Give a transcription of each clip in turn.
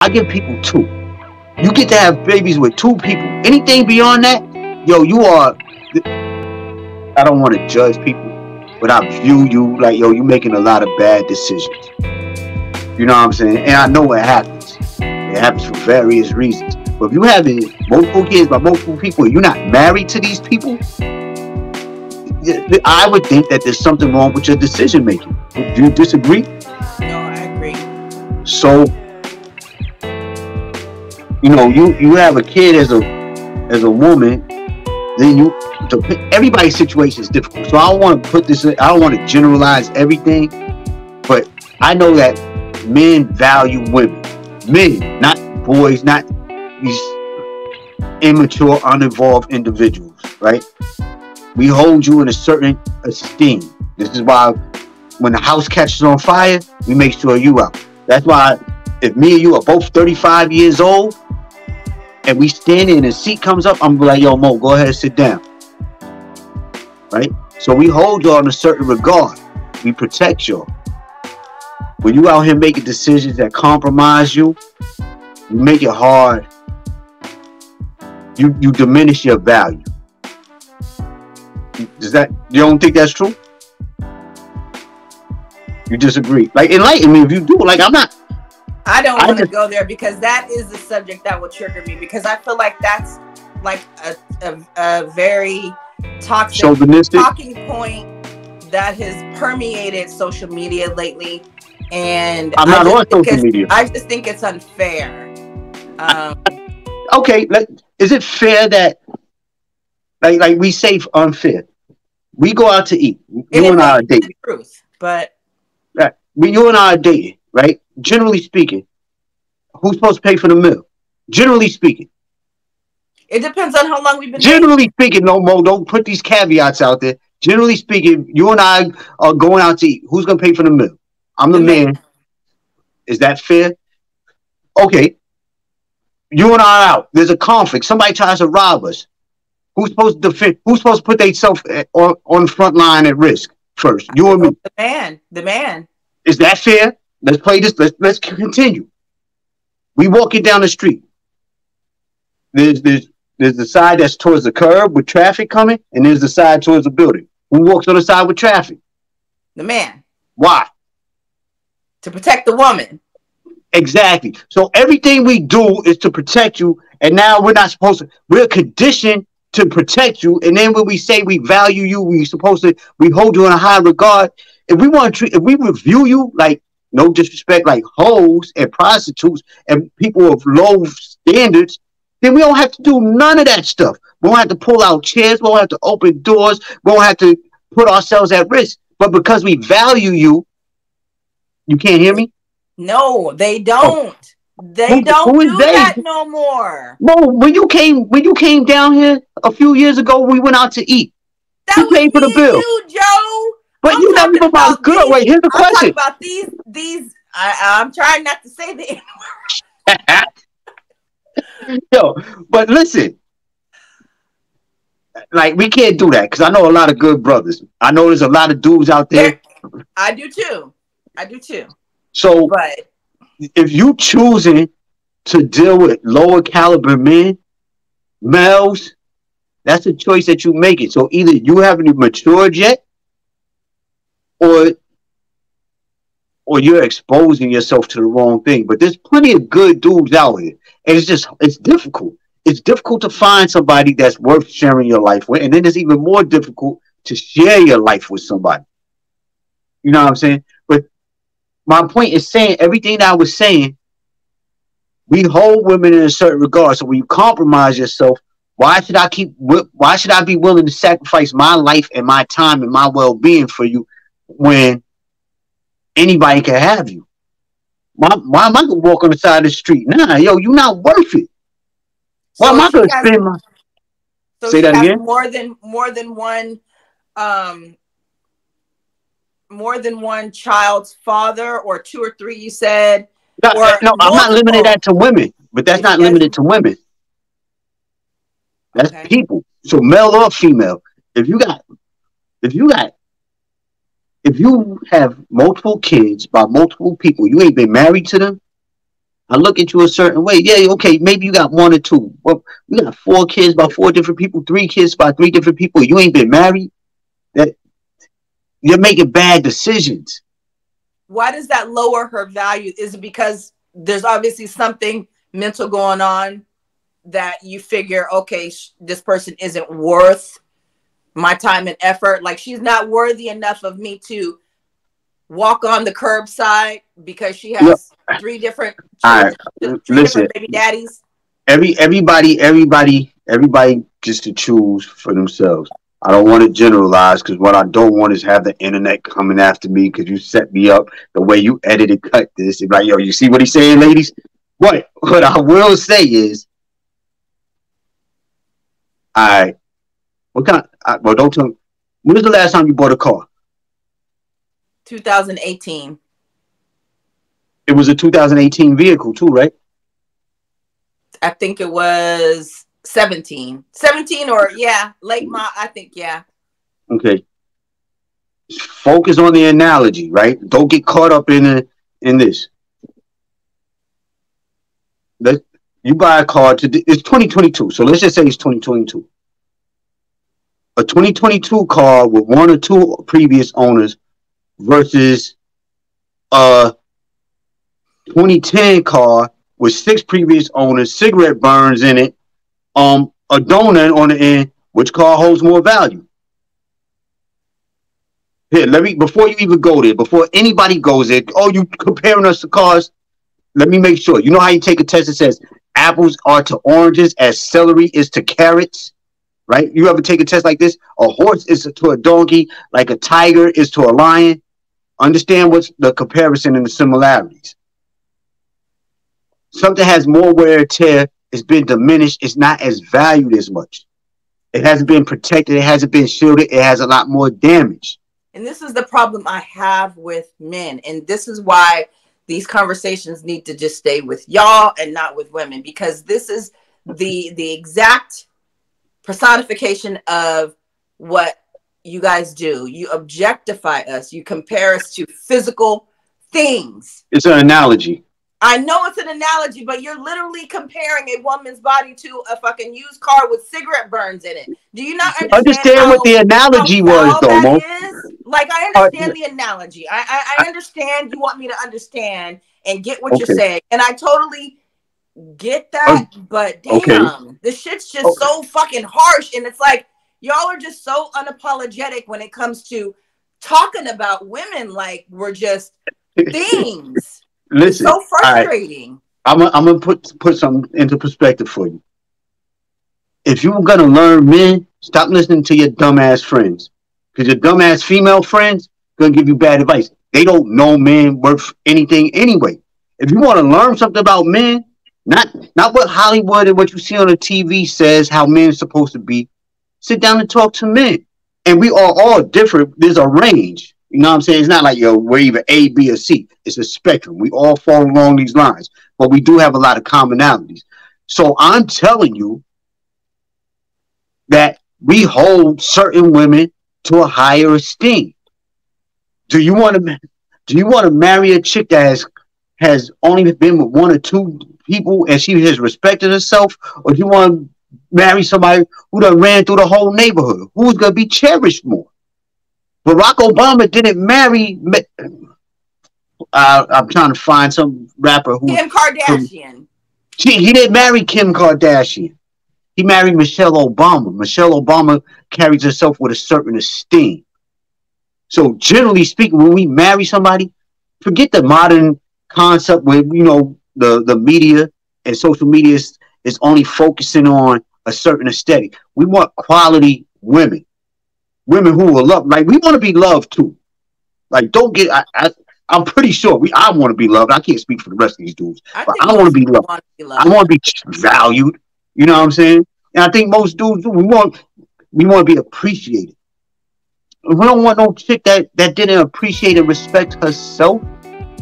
I give people two. You get to have babies with two people. Anything beyond that, yo, you are. I don't want to judge people, but I view you like, yo, you making a lot of bad decisions. You know what I'm saying? And I know it happens. It happens for various reasons. But if you having multiple kids by multiple people, and you're not married to these people, I would think that there's something wrong with your decision making. Do you disagree? No, I agree. So, you know, you have a kid as a woman, then everybody's situation is difficult. So I don't want to put this in, I don't want to generalize everything, but I know that men value women. Men, not boys, not these immature, uninvolved individuals, right? We hold you in a certain esteem. This is why when the house catches on fire, we make sure you out. That's why if me and you are both 35 years old and we stand in and a seat comes up, I'm like, yo, Mo, go ahead and sit down. Right? So we hold y'all in a certain regard. We protect y'all. When you out here making decisions that compromise you, you make it hard. You diminish your value. You don't think that's true? You disagree? Like, enlighten me if you do. Like, I don't want to go there because that is the subject that will trigger me, because I feel like that's like a very toxic talking point that has permeated social media lately. And I'm not on social media. I just think it's unfair. Okay, is it fair that like we say unfair? We go out to eat. You and I are dating. Truth, but you and I are dating, right? Generally speaking, who's supposed to pay for the meal? Generally speaking. It depends on how long we've been Generally speaking, no more. Don't put these caveats out there. Generally speaking, you and I are going out to eat. Who's going to pay for the meal? I'm the man. Is that fair? Okay. You and I are out. There's a conflict. Somebody tries to rob us. Who's supposed to defend? Who's supposed to put themselves on the front line at risk first? You or me? The man. Is that fair? Let's play this. Let's continue. We walking down the street. There's the side that's towards the curb with traffic coming, and there's the side towards the building. Who walks on the side with traffic? The man. Why? To protect the woman. Exactly. So everything we do is to protect you, and now we're conditioned to protect you, and then when we say we value you, we hold you in a high regard. If we review you like, no disrespect, like hoes and prostitutes and people of low standards, then we don't have to do none of that stuff. We don't have to pull out chairs. We don't have to open doors. We don't have to put ourselves at risk. But because we value you, you can't hear me? No, they don't. They don't do that no more. No, when you came down here a few years ago, we went out to eat. That was paid for the bill. You, Joe. But you never know about good. Wait, here's the question. I'm talking about these. I'm trying not to say the N-word. Yo, but listen. Like, we can't do that because I know a lot of good brothers. I know there's a lot of dudes out there. I do too. So, but if you choosing to deal with lower caliber males, that's a choice that you make it. So either you haven't matured yet, or you're exposing yourself to the wrong thing. But there's plenty of good dudes out here, and it's difficult. It's difficult to find somebody that's worth sharing your life with, and then it's even more difficult to share your life with somebody. You know what I'm saying? But my point is saying everything that I was saying, we hold women in a certain regard. So when you compromise yourself, why should I be willing to sacrifice my life and my time and my well-being for you when anybody can have you? Why am I gonna walk on the side of the street? Nah, yo, you're not worth it. Why am I gonna spend my? So say that again. More than one child's father, or two or three, you said. No, I'm not limiting that to women, but that's not limited to women. That's people. So male or female. If you have multiple kids by multiple people, you ain't been married to them, I look at you a certain way. Yeah, okay, maybe you got one or two. Well, you got 4 kids by 4 different people, 3 kids by 3 different people. You ain't been married. That you're making bad decisions. Why does that lower her value? Is it because there's obviously something mental going on that you figure, okay, this person isn't worth my time and effort? Like, she's not worthy enough of me to walk on the curbside because she has 3 different children, different baby daddies. Everybody gets to choose for themselves. I don't want to generalize, because what I don't want is have the internet coming after me because you set me up the way you edited, cut this. It's like, yo, you see what he's saying, ladies? What I will say is, well, don't tell me. When was the last time you bought a car? 2018. It was a 2018 vehicle too, right? I think it was 17 or late I think, yeah. Okay. Focus on the analogy, right? Don't get caught up in this. You buy a car it's 2022, so let's just say it's 2022. A 2022 car with 1 or 2 previous owners versus a 2010 car with 6 previous owners, cigarette burns in it, a donut on the end. Which car holds more value? Here, before you even go there, before anybody goes there, you comparing us to cars, let me make sure. You know how you take a test that says apples are to oranges as celery is to carrots, right? You ever take a test like this? A horse is to a donkey, like a tiger is to a lion. Understand what's the comparison and the similarities. Something has more wear and tear, it's been diminished, it's not as valued as much. It hasn't been protected, it hasn't been shielded, it has a lot more damage. And this is the problem I have with men. And this is why these conversations need to just stay with y'all and not with women, because this is the exact personification of what you guys do. You objectify us. You compare us to physical things. It's an analogy. I know it's an analogy, but you're literally comparing a woman's body to a fucking used car with cigarette burns in it. Do you not understand what the analogy was, though, Mo? Like, I understand the analogy. I understand you want me to understand and get what you're saying. And I totally get that. But damn, this shit's just so fucking harsh. And it's like, y'all are just so unapologetic when it comes to talking about women like we're just things. Listen, it's so frustrating. I'm gonna put something into perspective for you. If you're gonna learn men, stop listening to your dumbass friends, because your dumbass female friends gonna give you bad advice. They don't know men worth anything anyway. If you want to learn something about men, not what Hollywood and what you see on the TV says how men are supposed to be, sit down and talk to men. And we are all different. There's a range. You know what I'm saying? It's not like, we're either A, B, or C. It's a spectrum. We all fall along these lines. But we do have a lot of commonalities. So I'm telling you that we hold certain women to a higher esteem. Do you want to marry a chick that has only been with 1 or 2 people and she has respected herself? Or do you want to marry somebody who done ran through the whole neighborhood? Who's going to be cherished more? Barack Obama didn't marry. I'm trying to find some rapper who. Kim Kardashian. He didn't marry Kim Kardashian. He married Michelle Obama. Michelle Obama carries herself with a certain esteem. So generally speaking, when we marry somebody, forget the modern concept where the media and social media is only focusing on a certain aesthetic. We want quality women. Women who will love, like, we want to be loved too. Like, don't get, I'm pretty sure I want to be loved. I can't speak for the rest of these dudes, but I want to be loved. I want to be valued. You know what I'm saying? And I think most dudes do. We want to be appreciated. We don't want no chick that didn't appreciate and respect herself.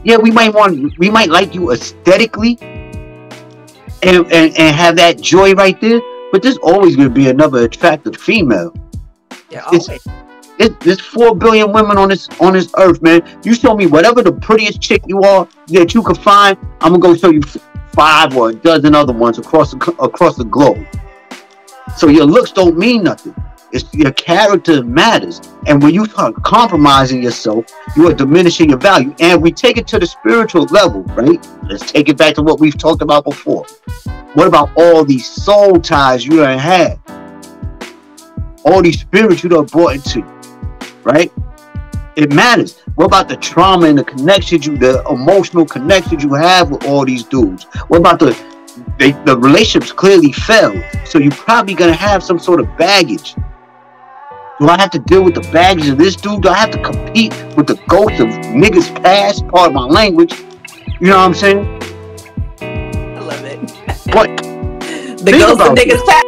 Yeah, we might like you aesthetically and have that joy right there, but there's always going to be another attractive female. Yeah, there's 4 billion women on this earth, man. You show me whatever the prettiest chick you are that you can find, I'm gonna go show you 5 or a dozen other ones across the globe. So your looks don't mean nothing. It's your character matters. And when you start compromising yourself, you are diminishing your value. And we take it to the spiritual level, right? Let's take it back to what we've talked about before. What about all these soul ties you done had? All these spirits you done brought into, right? It matters. What about the trauma and the connections the emotional connections you have with all these dudes? What about the relationships clearly failed, so you're probably gonna have some sort of baggage. Do I have to deal with the baggage of this dude? Do I have to compete with the ghosts of niggas past? Part of my language. You know what I'm saying? I love it. What? The ghosts of niggas past.